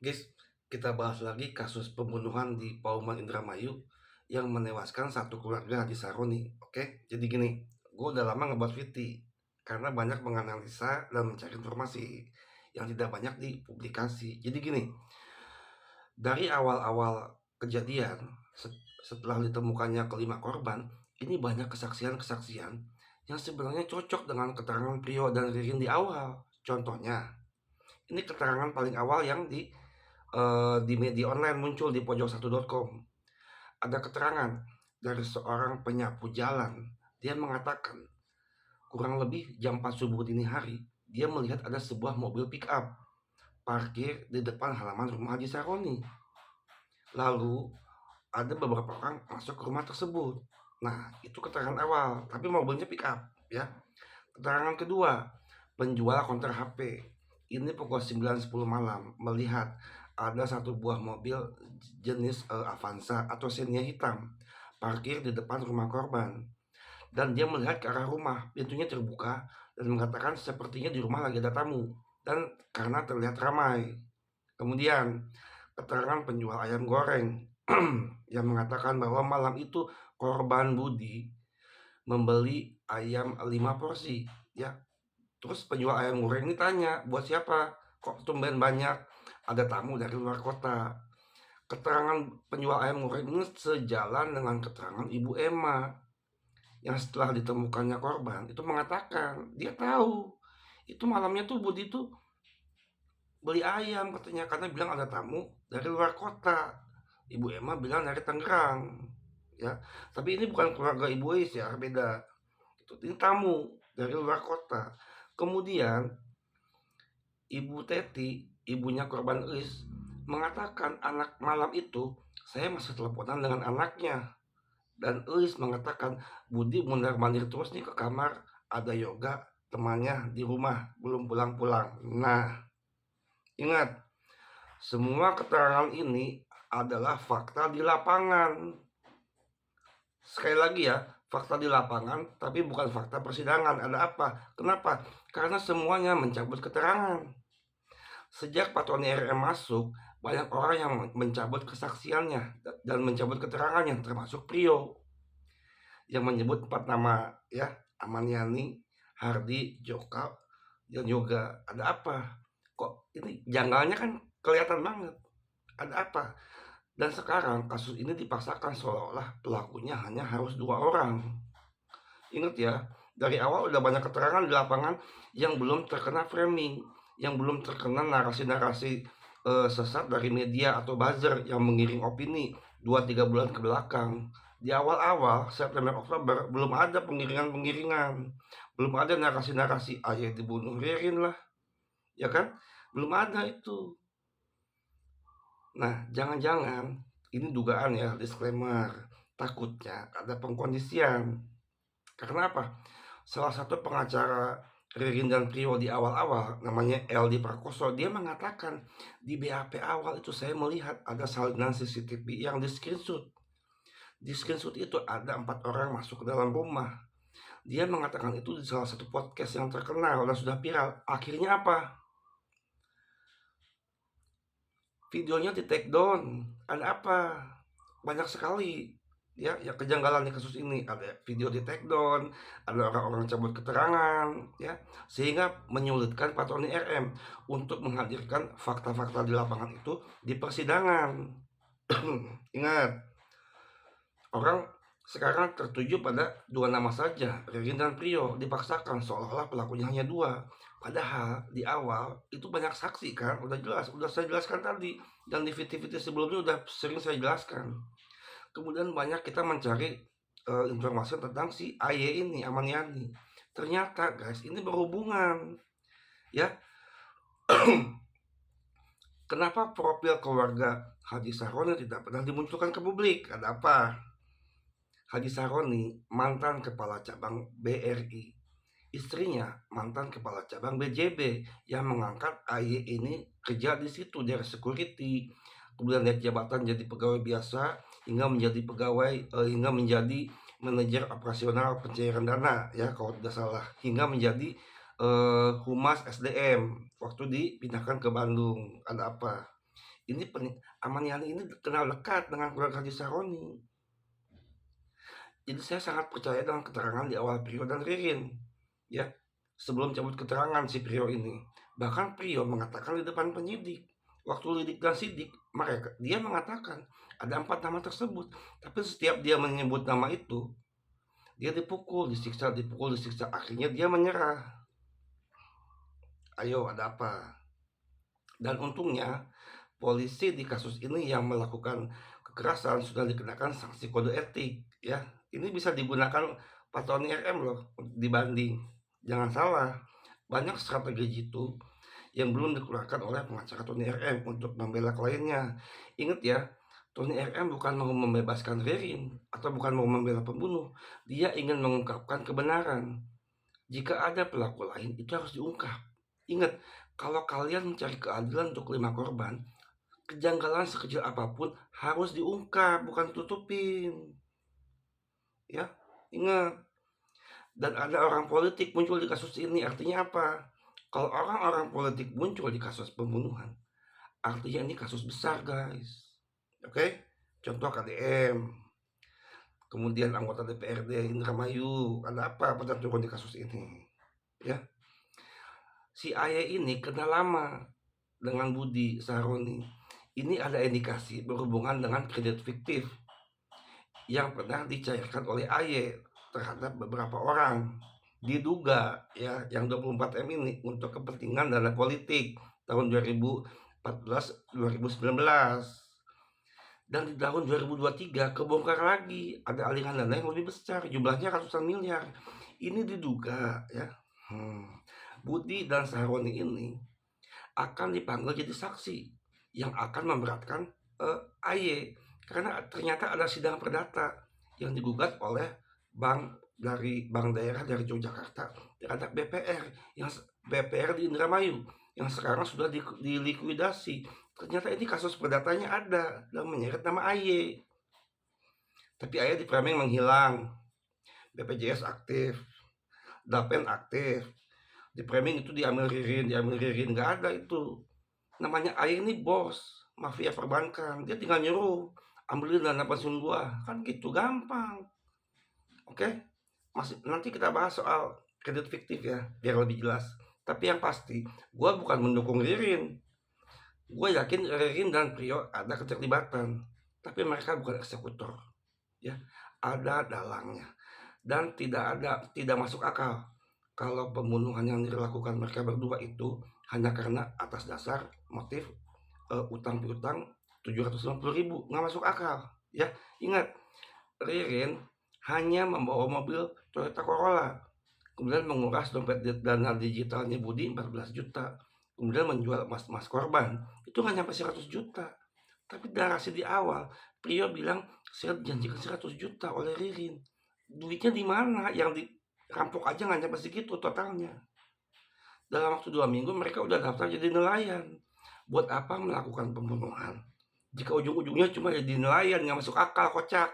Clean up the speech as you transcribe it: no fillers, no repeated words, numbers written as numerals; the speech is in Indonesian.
Guys, kita bahas lagi kasus pembunuhan di Pauman Indramayu yang menewaskan satu keluarga di Saroni. Oke, jadi gini, gue udah lama ngebuat VT karena banyak menganalisa dan mencari informasi yang tidak banyak di publikasi. Jadi gini, dari awal-awal kejadian, setelah ditemukannya kelima korban, ini banyak kesaksian-kesaksian yang sebenarnya cocok dengan keterangan Prio dan Ririn di awal. Contohnya, ini keterangan paling awal yang di media online muncul di pojok1.com. Ada keterangan dari seorang penyapu jalan. Dia mengatakan kurang lebih jam 4 subuh dini hari, dia melihat ada sebuah mobil pick up parkir di depan halaman rumah Haji Saroni. Lalu ada beberapa orang masuk ke rumah tersebut. Nah, itu keterangan awal, tapi mobilnya pick up ya. Keterangan kedua, penjual konter HP. Ini pukul 9.10 malam melihat ada satu buah mobil jenis Avanza atau Xenia hitam parkir di depan rumah korban. Dan dia melihat ke arah rumah, pintunya terbuka dan mengatakan sepertinya di rumah lagi ada tamu. Dan karena terlihat ramai. Kemudian keterangan penjual ayam goreng yang mengatakan bahwa malam itu korban Budi membeli ayam 5 porsi ya. Terus penjual ayam goreng ini tanya, buat siapa? Kok tumben banyak? Ada tamu dari luar kota. Keterangan penjual ayam goreng ini sejalan dengan keterangan Ibu Emma yang setelah ditemukannya korban itu mengatakan dia tahu itu malamnya tuh Budi tuh beli ayam katanya karena bilang ada tamu dari luar kota. Ibu Emma bilang dari Tangerang ya. Tapi ini bukan keluarga Ibu Is ya, beda. Ini tamu dari luar kota. Kemudian Ibu Teti, ibunya korban Is, mengatakan anak malam itu saya masih teleponan dengan anaknya. Dan Is mengatakan Budi mundar-mandir terus nih ke kamar, ada yoga temannya di rumah belum pulang-pulang. Nah, ingat, semua keterangan ini adalah fakta di lapangan. Sekali lagi ya, fakta di lapangan tapi bukan fakta persidangan. Ada apa? Kenapa? Karena semuanya mencabut keterangan. Sejak Pak Tony RM masuk, banyak orang yang mencabut kesaksiannya dan mencabut keterangannya, termasuk Prio yang menyebut 4 nama ya, Amaniani, Hardi, Joka, dan Yoga. Ada apa? Kok ini janggalnya kan kelihatan banget. Ada apa? Dan sekarang kasus ini dipaksakan seolah-olah pelakunya hanya harus 2 orang. Ingat ya, dari awal udah banyak keterangan di lapangan yang belum terkena framing, yang belum terkena narasi-narasi sesat dari media atau buzzer yang mengiring opini 2-3 bulan ke belakang. Di awal-awal September Oktober belum ada pengiringan-pengiringan, belum ada narasi-narasi ayah dibunuh Ririn lah, ya kan? Belum ada itu. Nah, jangan-jangan ini dugaan ya, disclaimer. Takutnya ada pengkondisian. Karena apa? Salah satu pengacara Ririn dan Prio di awal-awal, namanya Eldi Prakoso, dia mengatakan di BAP awal itu saya melihat ada salinan CCTV yang di screenshot. Di screenshot itu ada 4 orang masuk ke dalam rumah. Dia mengatakan itu di salah satu podcast yang terkenal dan sudah viral. Akhirnya apa? Videonya di take down. Ada apa? Banyak sekali ya kejanggalan di kasus ini. Ada video di take down, ada orang-orang cabut keterangan ya, sehingga menyulitkan Pak Tony RM untuk menghadirkan fakta-fakta di lapangan itu di persidangan. Ingat, orang sekarang tertuju pada 2 nama saja, Ririn dan Prio, dipaksakan seolah-olah pelakunya hanya 2. Padahal di awal itu banyak saksi kan, udah jelas, udah saya jelaskan tadi, dan di video-video sebelumnya udah sering saya jelaskan. Kemudian banyak kita mencari informasi tentang si Aye ini, Amaniani. Ternyata guys, ini berhubungan ya. Kenapa profil keluarga Haji Saroni tidak pernah dimunculkan ke publik? Ada apa? Haji Saroni mantan kepala cabang BRI, istrinya mantan kepala cabang BJB yang mengangkat AY ini kerja di situ dari security, kemudian naik jabatan jadi pegawai biasa hingga menjadi hingga menjadi manajer operasional pencairan dana ya kalau tidak salah, hingga menjadi humas SDM waktu dipindahkan ke Bandung. Ada apa? ini Amaniani ini kenal dekat dengan keluarga Haji Saroni. Jadi saya sangat percaya dengan keterangan di awal Prio dan Ririn, ya. Sebelum cabut keterangan si Prio ini, bahkan Prio mengatakan di depan penyidik, waktu lidik dan sidik, dia mengatakan ada 4 nama tersebut, tapi setiap dia menyebut nama itu, dia dipukul, disiksa, akhirnya dia menyerah. Ayo, ada apa? Dan untungnya polisi di kasus ini yang melakukan kekerasan sudah dikenakan sanksi kode etik, ya. Ini bisa digunakan Pak Tony RM loh dibanding. Jangan salah, banyak strategi jitu yang belum dikeluarkan oleh pengacara Tony RM untuk membela kliennya. Ingat ya, Tony RM bukan mau membebaskan Ririn atau bukan mau membela pembunuh. Dia ingin mengungkapkan kebenaran. Jika ada pelaku lain, itu harus diungkap. Ingat, kalau kalian mencari keadilan untuk 5 korban, kejanggalan sekecil apapun harus diungkap, bukan tutupin. Ya, ingat. Dan ada orang politik muncul di kasus ini, artinya apa? Kalau orang-orang politik muncul di kasus pembunuhan, artinya ini kasus besar, guys. Oke? Contoh KDM, kemudian anggota DPRD Indramayu, ada apa pada turun di kasus ini? Ya, si Aye ini kenal lama dengan Budi Saroni. Ini ada indikasi berhubungan dengan kredit fiktif yang pernah dicairkan oleh Aye terhadap beberapa orang. Diduga ya yang 24M ini untuk kepentingan dana politik tahun 2014-2019. Dan di tahun 2023 kebongkar lagi ada aliran dana yang lebih besar, jumlahnya ratusan miliar. Ini diduga ya. Budi dan Saroni ini akan dipanggil jadi saksi yang akan memberatkan Aye karena ternyata ada sidang perdata yang digugat oleh bank daerah dari Yogyakarta terhadap BPR di Indramayu yang sekarang sudah dilikuidasi. Ternyata ini kasus perdatanya ada dan menyeret nama Aye. Tapi Aye di framing menghilang. BPJS aktif, Dapen aktif. Di framing itu diambil Ririn, nggak ada itu. Namanya Aye ini bos mafia perbankan, dia tinggal nyuruh ambilin dana pensiun gua, kan gitu gampang. Oke, nanti kita bahas soal kredit fiktif ya biar lebih jelas. Tapi yang pasti gua bukan mendukung Ririn. Gue yakin Ririn dan Prio ada keterlibatan, tapi mereka bukan eksekutor, ya. Ada dalangnya dan tidak masuk akal kalau pembunuhan yang dilakukan mereka berdua itu hanya karena atas dasar motif utang piutang 750.000, nggak masuk akal, ya. Ingat, Ririn hanya membawa mobil Toyota Corolla, kemudian menguras dompet dana digitalnya Budi 14 juta, kemudian menjual emas korban itu nggak nyampe 100 juta. Tapi narasi di awal Prio bilang saya dijanjikan 100 juta oleh Ririn. Duitnya di mana? Yang dirampok aja nggak nyampe segitu totalnya. Dalam waktu 2 minggu mereka udah daftar jadi nelayan. Buat apa melakukan pembunuhan jika ujung-ujungnya cuma jadi nelayan, nggak masuk akal, kocak.